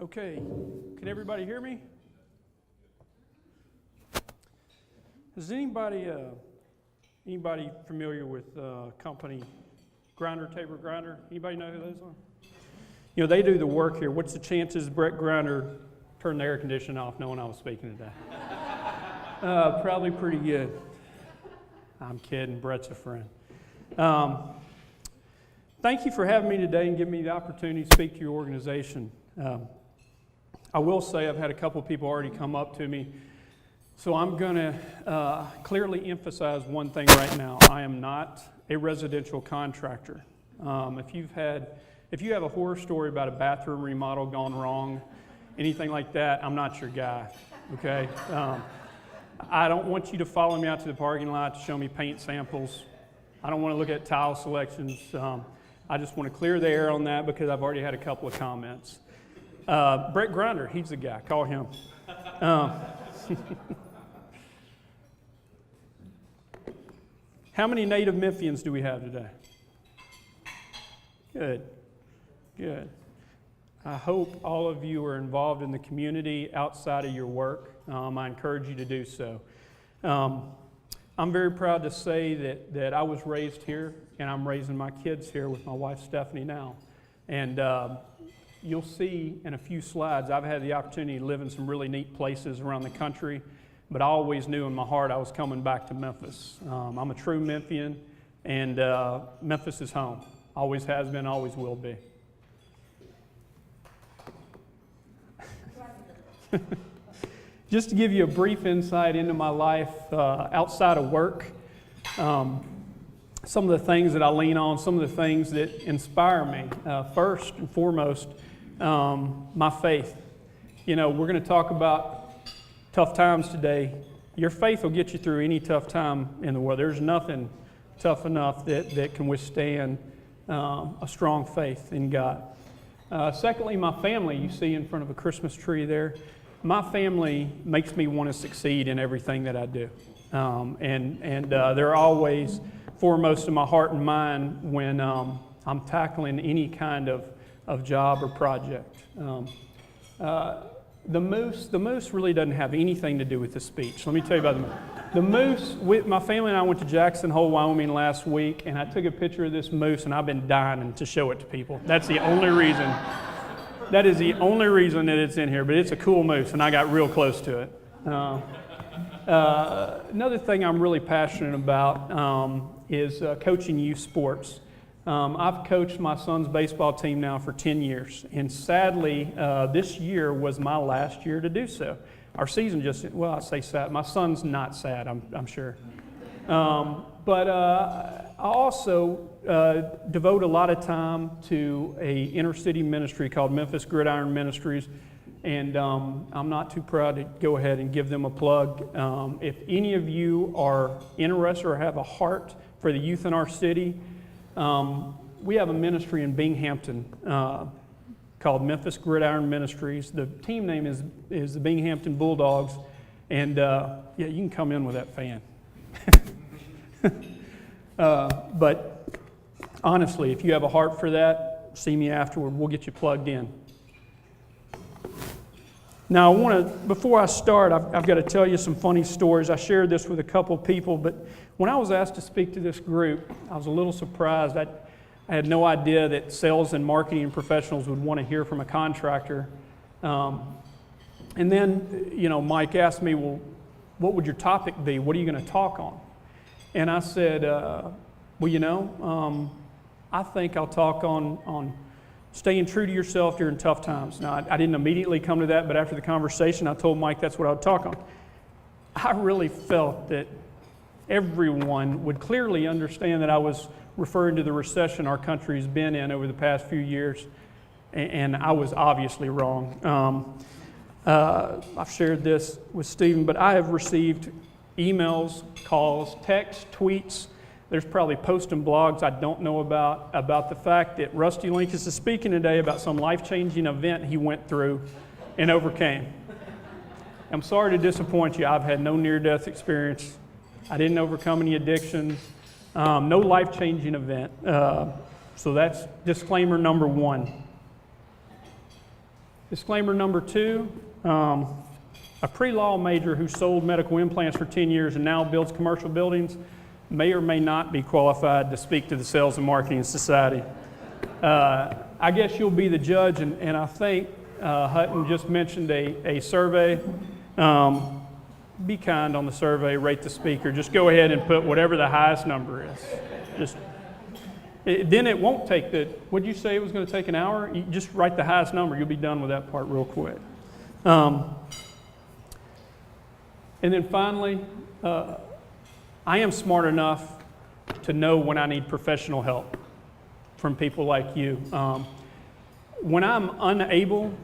Okay, can everybody hear me? Is anybody familiar with company Tabor Grinder? Anybody know who those are? You know, they do the work here. What's the chances Brett Grinder turned the air conditioning off knowing I was speaking today? Probably pretty good. I'm kidding, Brett's a friend. Thank you for having me today and giving me the opportunity to speak to your organization. I will say I've had a couple of people already come up to me, so I'm going to clearly emphasize one thing right now. I am not a residential contractor. If you have a horror story about a bathroom remodel gone wrong, anything like that, I'm not your guy, okay? I don't want you to follow me out to the parking lot to show me paint samples. I don't want to look at tile selections. I just want to clear the air on that because I've already had a couple of comments. Brett Grinder, he's the guy. Call him. How many native Memphians do we have today? Good. I hope all of you are involved in the community outside of your work. I encourage you to do so. I'm very proud to say that I was raised here, and I'm raising my kids here with my wife Stephanie now. And you'll see in a few slides, I've had the opportunity to live in some really neat places around the country, but I always knew in my heart I was coming back to Memphis. I'm a true Memphian, and Memphis is home. Always has been, always will be. Just to give you a brief insight into my life outside of work, some of the things that I lean on, some of the things that inspire me. First and foremost, my faith. You know, we're going to talk about tough times today. Your faith will get you through any tough time in the world. There's nothing tough enough that can withstand a strong faith in God. Secondly, my family. You see in front of a Christmas tree there. My family makes me want to succeed in everything that I do. And they're always foremost in my heart and mind when I'm tackling any kind of job or project. The moose really doesn't have anything to do with the speech. Let me tell you about the moose. The moose, my family and I went to Jackson Hole, Wyoming last week, and I took a picture of this moose, and I've been dying to show it to people. That's the only reason. That is the only reason that it's in here, but it's a cool moose, and I got real close to it. Another thing I'm really passionate about is coaching youth sports. I've coached my son's baseball team now for 10 years, and sadly, this year was my last year to do so. Our season I say sad. My son's not sad, I'm sure. But I also devote a lot of time to a inner city ministry called Memphis Gridiron Ministries, and I'm not too proud to go ahead and give them a plug. If any of you are interested or have a heart for the youth in our city, we have a ministry in Binghamton called Memphis Gridiron Ministries. The team name is the Binghamton Bulldogs, and you can come in with that fan. But honestly, if you have a heart for that, see me afterward. We'll get you plugged in. Now, before I start, I've got to tell you some funny stories. I shared this with a couple people, but when I was asked to speak to this group, I was a little surprised. I had no idea that sales and marketing professionals would want to hear from a contractor. And then, Mike asked me, well, what would your topic be? What are you going to talk on? And I said, I think I'll talk on staying true to yourself during tough times. Now, I didn't immediately come to that, but after the conversation, I told Mike that's what I would talk on. I really felt that everyone would clearly understand that I was referring to the recession our country's been in over the past few years, and I was obviously wrong. I've shared this with Stephen, but I have received emails, calls, texts, tweets. There's probably posts and blogs I don't know about the fact that Rusty Linkus is speaking today about some life-changing event he went through and overcame. I'm sorry to disappoint you. I've had no near-death experience. I didn't overcome any addictions. No life-changing event. So that's disclaimer number one. Disclaimer number 2, a pre-law major who sold medical implants for 10 years and now builds commercial buildings may or may not be qualified to speak to the Sales and Marketing Society. I guess you'll be the judge, and I think Hutton just mentioned a survey. Be kind on the survey, rate the speaker. Just go ahead and put whatever the highest number is. Then it won't take what'd you say it was going to take an hour? You just write the highest number, you'll be done with that part real quick. And then finally, I am smart enough to know when I need professional help from people like you. When I'm unable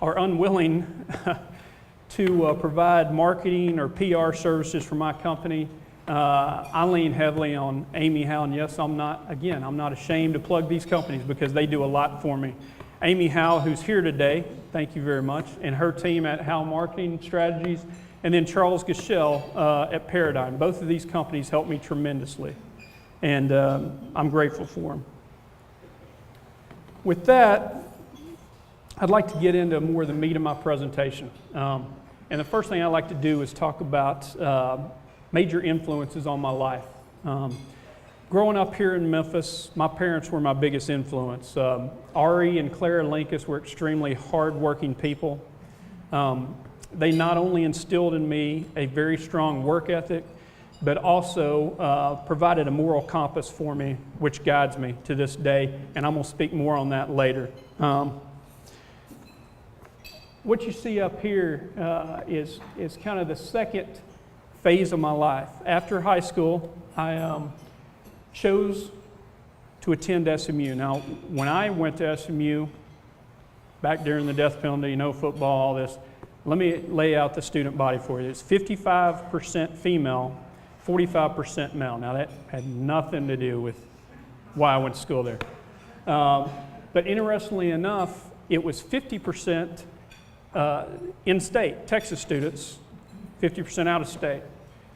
or unwilling to provide marketing or PR services for my company, I lean heavily on Amy Howe, and yes, I'm not ashamed to plug these companies because they do a lot for me. Amy Howe, who's here today, thank you very much, and her team at Howe Marketing Strategies, and then Charles Gashell at Paradigm. Both of these companies helped me tremendously, and I'm grateful for them. With that, I'd like to get into more of the meat of my presentation. And the first thing I'd like to do is talk about major influences on my life. Growing up here in Memphis, my parents were my biggest influence. Ari and Clara Linkus were extremely hardworking people. They not only instilled in me a very strong work ethic, but also provided a moral compass for me, which guides me to this day, and I'm going to speak more on that later. What you see up here is kind of the second phase of my life. After high school, I chose to attend SMU. Now, when I went to SMU, back during the death penalty, football, all this, let me lay out the student body for you. It's 55% female, 45% male. Now, that had nothing to do with why I went to school there. But interestingly enough, it was 50% in-state, Texas students, 50% out of state.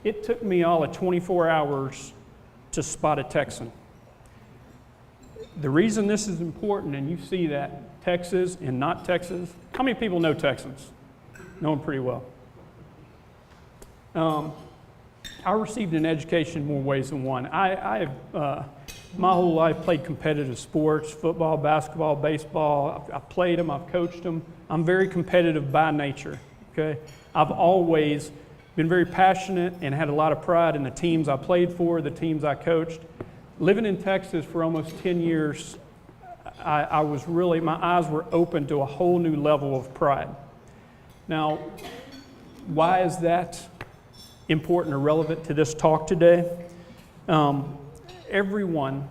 It took me all of 24 hours to spot a Texan. The reason this is important, and you see that Texas and not Texas, how many people know Texans? Know them pretty well. I received an education in more ways than one. I have, my whole life, played competitive sports, football, basketball, baseball. I've played them, I've coached them. I'm very competitive by nature, okay? I've always been very passionate and had a lot of pride in the teams I played for, the teams I coached. Living in Texas for almost 10 years, I was really, my eyes were open to a whole new level of pride. Now, why is that important or relevant to this talk today? Everyone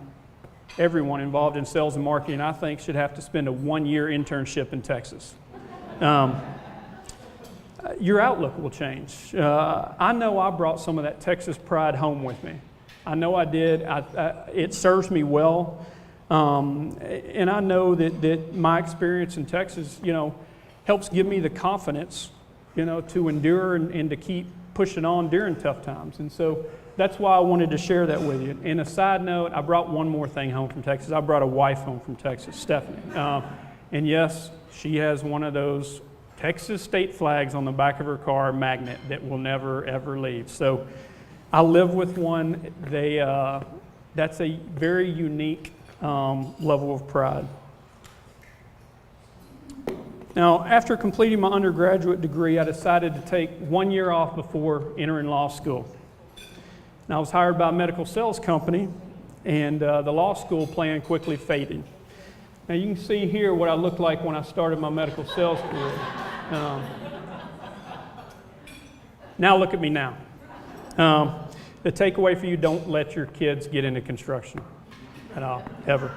involved in sales and marketing, I think, should have to spend a 1-year internship in Texas. Your outlook will change. I know I brought some of that Texas pride home with me. I know I did. It serves me well. And I know that my experience in Texas, helps give me the confidence, to endure and to keep pushing on during tough times. And so that's why I wanted to share that with you. And a side note, I brought one more thing home from Texas. I brought a wife home from Texas, Stephanie. And yes, she has one of those Texas state flags on the back of her car, magnet, that will never, ever leave. So I live with one. That's a very unique level of pride. Now, after completing my undergraduate degree, I decided to take 1 year off before entering law school. Now, I was hired by a medical sales company, and the law school plan quickly faded. Now, you can see here what I looked like when I started my medical sales career. Now look at me now. The takeaway for you, don't let your kids get into construction at all, ever.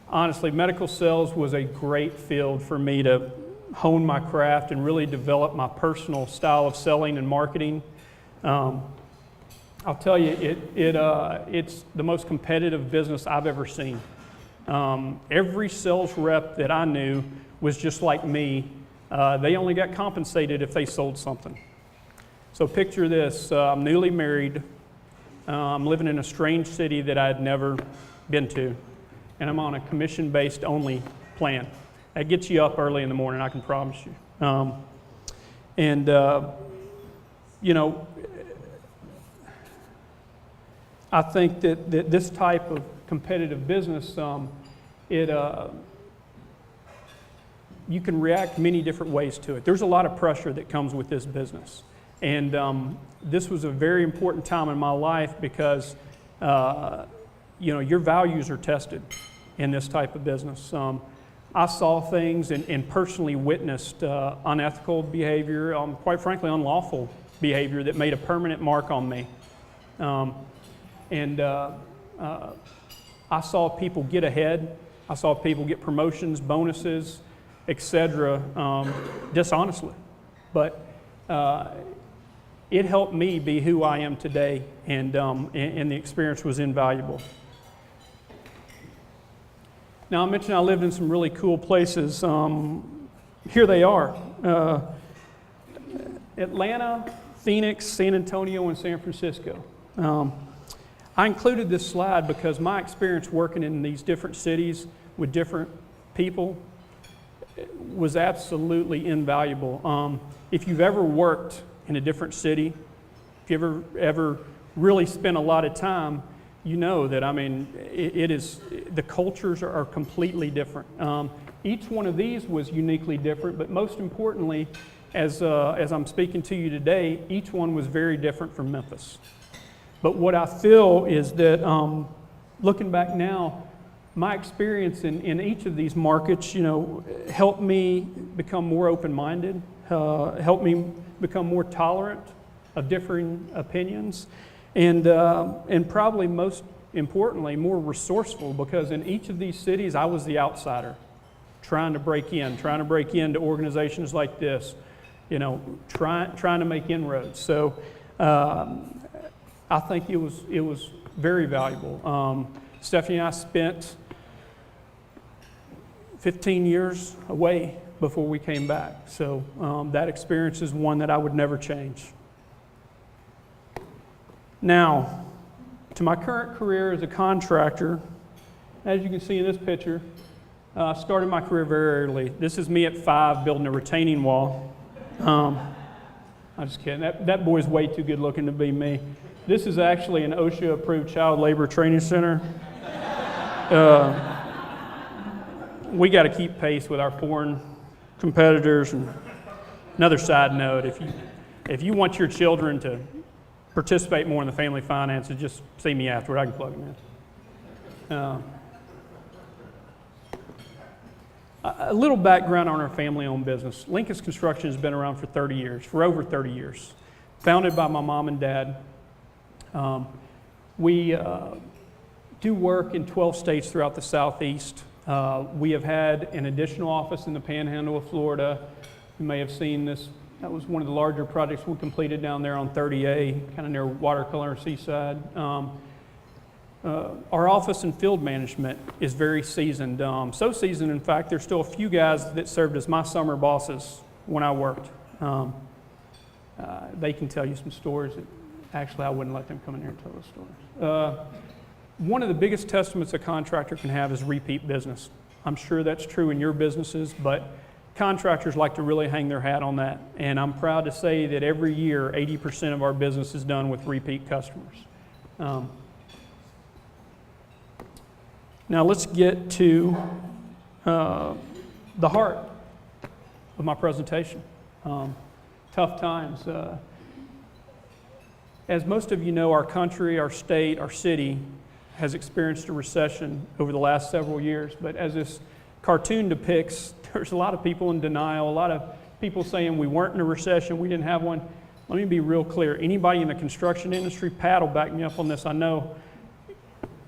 Honestly, medical sales was a great field for me to hone my craft and really develop my personal style of selling and marketing. I'll tell you, it's the most competitive business I've ever seen. Every sales rep that I knew was just like me. They only got compensated if they sold something. So picture this, I'm newly married, I'm living in a strange city that I had never been to, and I'm on a commission-based only plan. That gets you up early in the morning, I can promise you. You know, I think that this type of competitive business, you can react many different ways to it. There's a lot of pressure that comes with this business. And this was a very important time in my life because, you know, your values are tested in this type of business. I saw things and personally witnessed unethical behavior, quite frankly, unlawful behavior that made a permanent mark on me. I saw people get ahead. I saw people get promotions, bonuses, etc., dishonestly. But it helped me be who I am today, and the experience was invaluable. Now, I mentioned I lived in some really cool places. Here they are. Atlanta, Phoenix, San Antonio, and San Francisco. I included this slide because my experience working in these different cities with different people was absolutely invaluable. If you've ever worked in a different city, if you ever really spent a lot of time, you know that, I mean, the cultures are completely different. Each one of these was uniquely different, but most importantly, as I'm speaking to you today, each one was very different from Memphis. But what I feel is that, looking back now, my experience in each of these markets, you know, helped me become more open-minded, helped me become more tolerant of differing opinions, and probably most importantly, more resourceful, because in each of these cities, I was the outsider, trying to break into organizations like this, you know, trying to make inroads. So I think it was very valuable. Stephanie and I spent 15 years away before we came back. So that experience is one that I would never change. Now, to my current career as a contractor, as you can see in this picture, I started my career very early. This is me at 5 building a retaining wall. I'm just kidding. That boy's way too good looking to be me. This is actually an OSHA-approved child labor training center. We got to keep pace with our foreign competitors. And another side note, if you want your children to participate more in the family finances, just see me afterward. I can plug them in. A little background on our family-owned business. Lincoln's Construction has been around for over 30 years. Founded by my mom and dad. We do work in 12 states throughout the Southeast. We have had an additional office in the Panhandle of Florida. You may have seen this. That was one of the larger projects we completed down there on 30A, kind of near Watercolor and Seaside. Our office and field management is very seasoned. So seasoned, in fact, there's still a few guys that served as my summer bosses when I worked. They can tell you some stories that actually I wouldn't let them come in here and tell those stories. One of the biggest testaments a contractor can have is repeat business. I'm sure that's true in your businesses, but contractors like to really hang their hat on that. And I'm proud to say that every year, 80% of our business is done with repeat customers. Now let's get to the heart of my presentation. Tough times. As most of you know, our country, our state, our city has experienced a recession over the last several years. But as this cartoon depicts, there's a lot of people in denial, a lot of people saying we weren't in a recession, we didn't have one. Let me be real clear. Anybody in the construction industry, Pat will back me up on this, I know.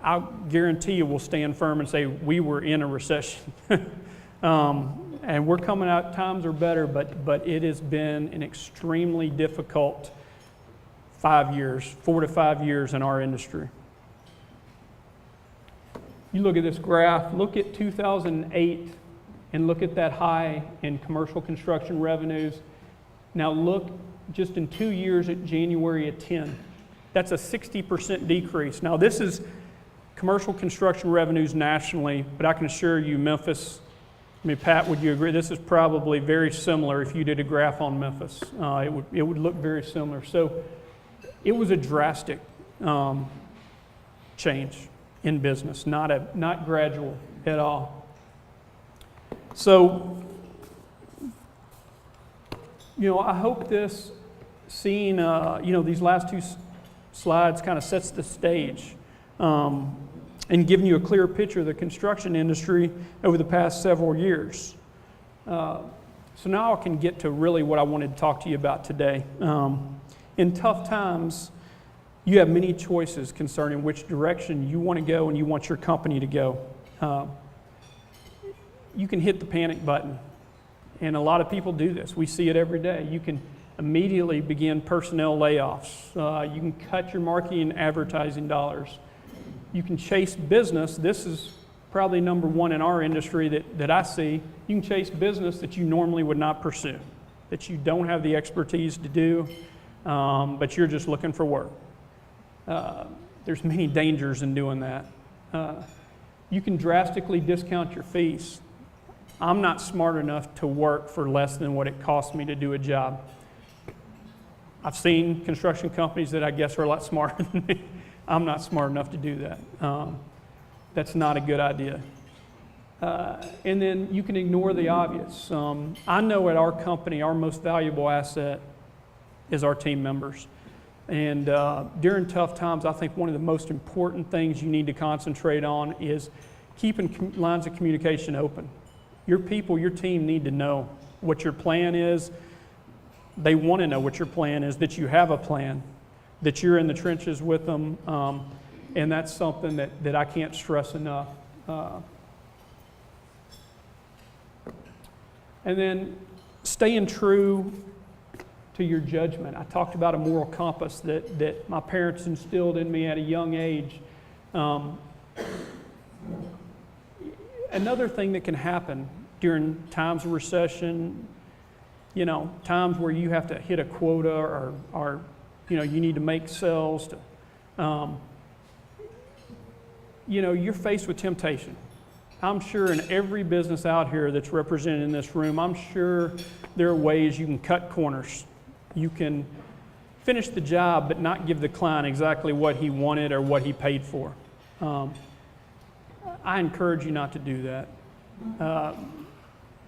I'll guarantee you will stand firm and say we were in a recession. And we're coming out, times are better, but it has been an extremely difficult 4 to 5 years in our industry. You look at this graph, look at 2008 and look at that high in commercial construction revenues. Now look just in 2 years at January of 10. That's a 60% decrease. Now this is commercial construction revenues nationally, but I can assure you Memphis I mean, Pat, would you agree? This is probably very similar if you did a graph on Memphis. It would look very similar. So it was a drastic change in business, not gradual at all. So, I hope this, seeing, these last two slides kind of sets the stage and giving you a clear picture of the construction industry over the past several years. So now I can get to really what I wanted to talk to you about today. In tough times, you have many choices concerning which direction you want to go and you want your company to go. You can hit the panic button, and a lot of people do this. We see it every day. You can immediately begin personnel layoffs. You can cut your marketing and advertising dollars. You can chase business. This is probably number one in our industry that I see. You can chase business that you normally would not pursue, that you don't have the expertise to do, but you're just looking for work. There's many dangers in doing that. You can drastically discount your fees. I'm not smart enough to work for less than what it costs me to do a job. I've seen construction companies that I guess are a lot smarter than me. I'm not smart enough to do that. That's not a good idea. And then you can ignore the obvious. I know at our company, our most valuable asset is our team members. And during tough times, I think one of the most important things you need to concentrate on is keeping lines of communication open. Your people, your team need to know what your plan is. They want to know what your plan is, that you have a plan, that you're in the trenches with them, and that's something that I can't stress enough. And then staying true to your judgment. I talked about a moral compass that my parents instilled in me at a young age. Another thing that can happen during times of recession, times where you have to hit a quota or you need to make sales. You're faced with temptation. I'm sure in every business out here that's represented in this room, I'm sure there are ways you can cut corners. You can finish the job but not give the client exactly what he wanted or what he paid for. I encourage you not to do that.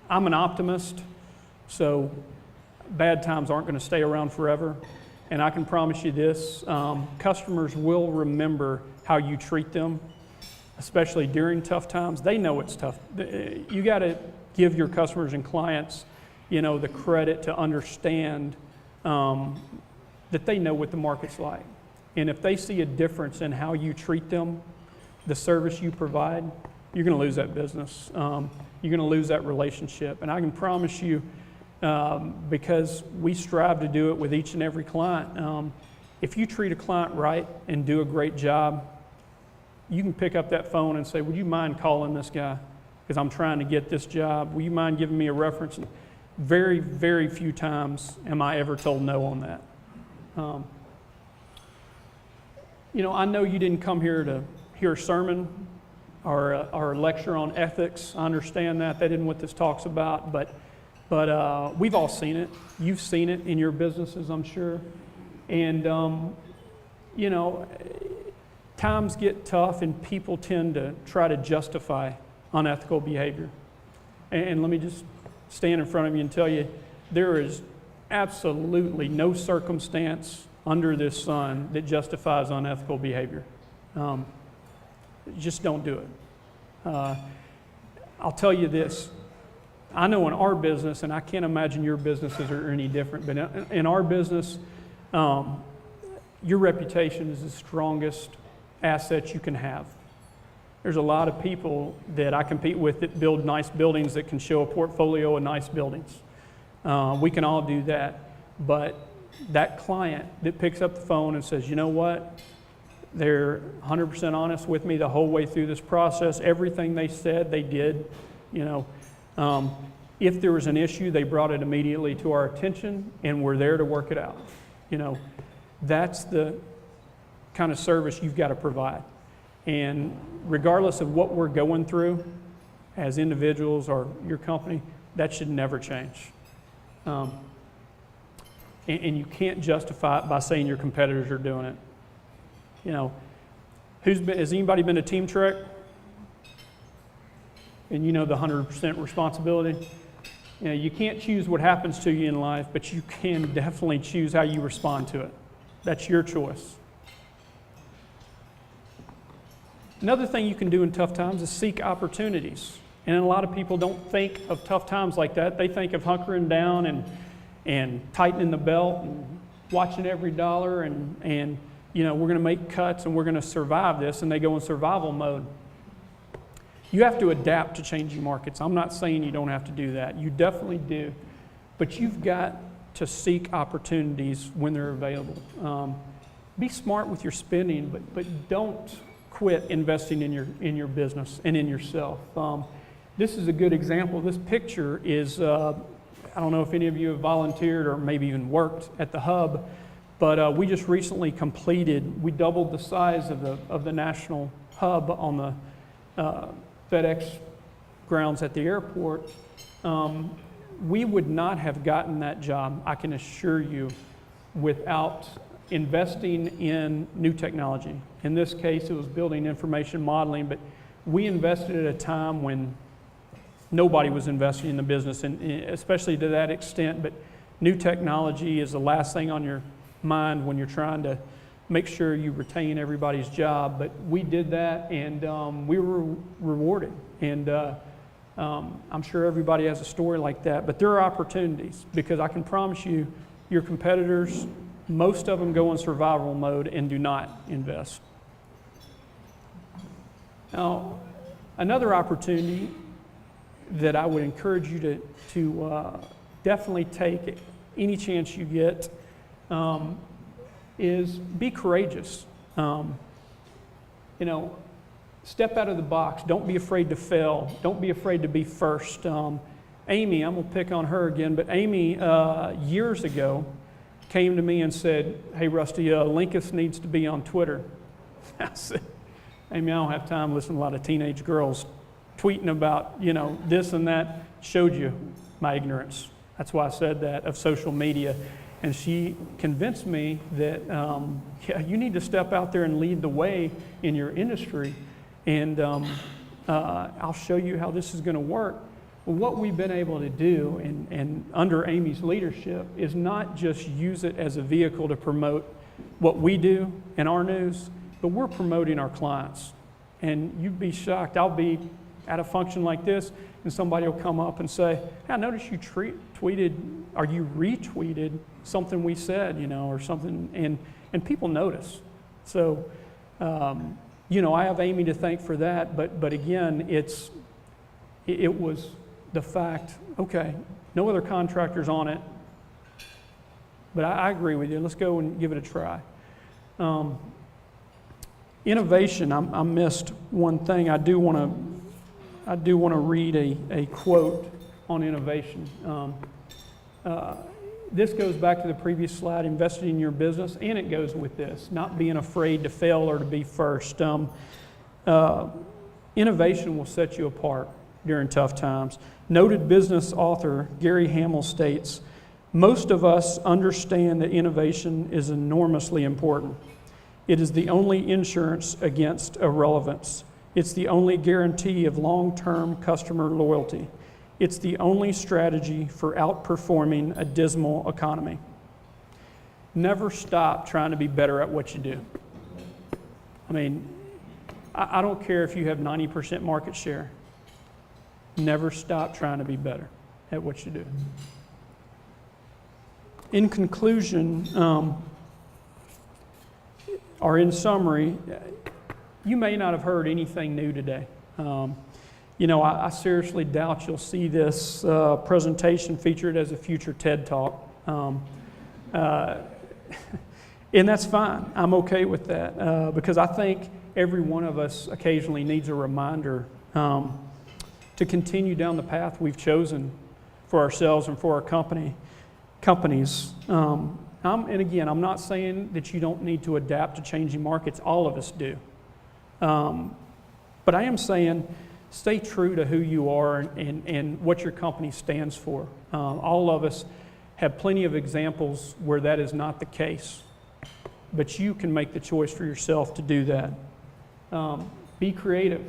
I'm an optimist, so bad times aren't going to stay around forever. And I can promise you this, customers will remember how you treat them, especially during tough times. They know it's tough. You got to give your customers and clients, the credit to understand that they know what the market's like. And if they see a difference in how you treat them, the service you provide, you're going to lose that business. You're going to lose that relationship. And I can promise you, because we strive to do it with each and every client, if you treat a client right and do a great job, you can pick up that phone and say, would you mind calling this guy? Because I'm trying to get this job. Will you mind giving me a reference? And very, very few times am I ever told no on that. I know you didn't come here to hear a sermon or a lecture on ethics. I understand that. That isn't what this talk's about. But we've all seen it. You've seen it in your businesses, I'm sure. And, times get tough and people tend to try to justify unethical behavior. And let me just stand in front of you and tell you, there is absolutely no circumstance under this sun that justifies unethical behavior. Just don't do it. I'll tell you this. I know in our business, and I can't imagine your businesses are any different, but in our business, your reputation is the strongest asset you can have. There's a lot of people that I compete with that build nice buildings that can show a portfolio of nice buildings. We can all do that, but that client that picks up the phone and says, you know what, they're 100% honest with me the whole way through this process, everything they said they did, if there was an issue, they brought it immediately to our attention and we're there to work it out. That's the kind of service you've got to provide. And regardless of what we're going through, as individuals or your company, that should never change. And you can't justify it by saying your competitors are doing it. You know, has anybody been to Team Trek? And you know the 100% responsibility? You know, you can't choose what happens to you in life, but you can definitely choose how you respond to it. That's your choice. Another thing you can do in tough times is seek opportunities. And a lot of people don't think of tough times like that. They think of hunkering down and tightening the belt and watching every dollar and you know, we're going to make cuts and we're going to survive this, and they go in survival mode. You have to adapt to changing markets. I'm not saying you don't have to do that. You definitely do. But you've got to seek opportunities when they're available. Be smart with your spending, but don't quit investing in your business and in yourself. This is a good example. This picture is, I don't know if any of you have volunteered or maybe even worked at the hub, but we just recently we doubled the size of the national hub on the FedEx grounds at the airport. We would not have gotten that job, I can assure you, without investing in new technology. In this case, it was building information modeling, but we invested at a time when nobody was investing in the business, and especially to that extent. But new technology is the last thing on your mind when you're trying to make sure you retain everybody's job. But we did that, and we were rewarded. And I'm sure everybody has a story like that. But there are opportunities, because I can promise you, your competitors, most of them go in survival mode and do not invest. Now, another opportunity that I would encourage you to definitely take any chance you get is be courageous. You know, step out of the box. Don't be afraid to fail. Don't be afraid to be first. Amy, I'm going to pick on her again, but Amy years ago came to me and said, "Hey, Rusty, Linkus needs to be on Twitter." I said, "Amy, I don't have time to listen to a lot of teenage girls tweeting about, you know, this and that." Showed you my ignorance. That's why I said that, of social media. And she convinced me that, yeah, you need to step out there and lead the way in your industry. And I'll show you how this is going to work. Well, what we've been able to do, and under Amy's leadership, is not just use it as a vehicle to promote what we do in our news, but we're promoting our clients. And you'd be shocked. I'll be at a function like this, and somebody will come up and say, "Hey, I noticed you tweeted, or you retweeted something we said, you know, or something," and people notice. So, you know, I have Amy to thank for that, but again, it was the fact, okay, no other contractors on it, but I agree with you. Let's go and give it a try. Innovation, I missed one thing. I do want to read a quote on innovation. This goes back to the previous slide, investing in your business, and it goes with this, not being afraid to fail or to be first. Innovation will set you apart during tough times. Noted business author Gary Hamel states, "Most of us understand that innovation is enormously important. It is the only insurance against irrelevance. It's the only guarantee of long-term customer loyalty. It's the only strategy for outperforming a dismal economy." Never stop trying to be better at what you do. I mean, I don't care if you have 90% market share. Never stop trying to be better at what you do. In conclusion, or in summary, you may not have heard anything new today. You know, I seriously doubt you'll see this presentation featured as a future TED Talk. And that's fine. I'm okay with that because I think every one of us occasionally needs a reminder to continue down the path we've chosen for ourselves and for our companies. And again, I'm not saying that you don't need to adapt to changing markets. All of us do. But I am saying stay true to who you are and what your company stands for. All of us have plenty of examples where that is not the case, but you can make the choice for yourself to do that. Be creative,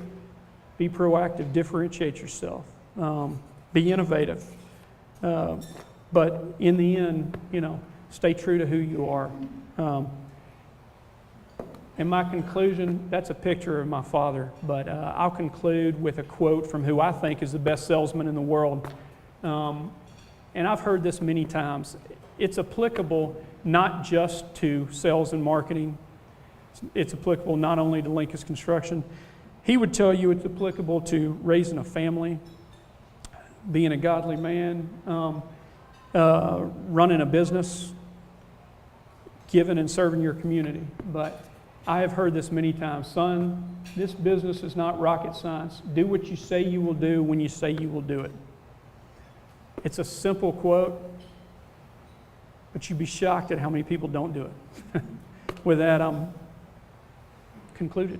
be proactive, differentiate yourself, be innovative. But in the end, stay true to who you are. In my conclusion, that's a picture of my father, but I'll conclude with a quote from who I think is the best salesman in the world. And I've heard this many times. It's applicable not just to sales and marketing. It's applicable not only to Lincoln's Construction. He would tell you it's applicable to raising a family, being a godly man, running a business, giving and serving your community. But I have heard this many times. Son, this business is not rocket science. Do what you say you will do when you say you will do it. It's a simple quote, but you'd be shocked at how many people don't do it. With that, I'm concluded.